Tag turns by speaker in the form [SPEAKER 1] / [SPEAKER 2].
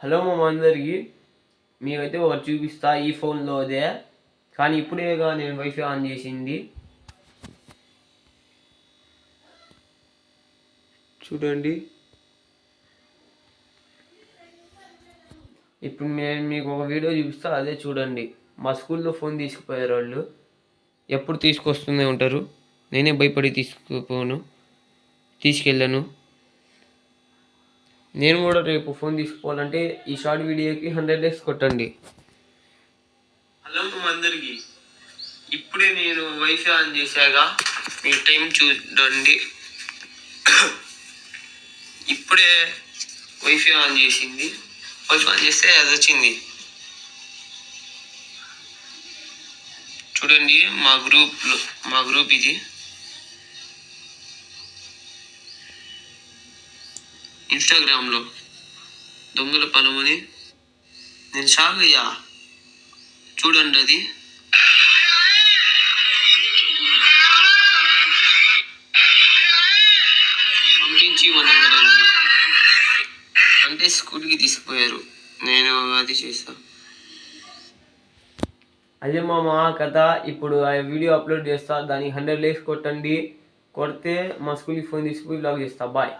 [SPEAKER 1] Hello మామ అందరికి, మీకైతే ఒకటి చూపిస్తా. ఈ ఫోన్లో అదే, కానీ ఇప్పుడేగా నేను వైఫై ఆన్ చేసింది. చూడండి, ఇప్పుడు నేను మీకు ఒక వీడియో చూపిస్తా, అదే చూడండి. మా స్కూల్లో ఫోన్ తీసుకుపోయారు వాళ్ళు. ఎప్పుడు తీసుకొస్తూనే ఉంటారు, నేనే భయపడి తీసుకెళ్ళాను. నేను కూడా రేపు ఫోన్ తీసుకోవాలంటే ఈ షార్ట్ వీడియోకి 100 likes కొట్టండి. హలో అందరికి, ఇప్పుడే నేను వైఫై ఆన్ చేశాగా, మీ టైం చూడండి. ఇప్పుడే వైఫై ఆన్ చేసింది. వైఫై ఆన్ చేస్తే అది వచ్చింది. చూడండి, మా గ్రూప్ ఇది. ఇన్స్టాగ్రామ్లో దొంగల పొలమని నేను షాక్ అయ్యా. చూడండి, అది పంపించి అంటే స్కూల్కి తీసుకుపోయారు. నేను అది చేసా. అదే మా కథ. ఇప్పుడు ఆ వీడియో అప్లోడ్ చేస్తా, దానికి 100 likes కొట్టండి. కొడితే మా స్కూల్కి ఫోన్ తీసుకుపోయి బ్లాగ్ చేస్తా. బాయ్.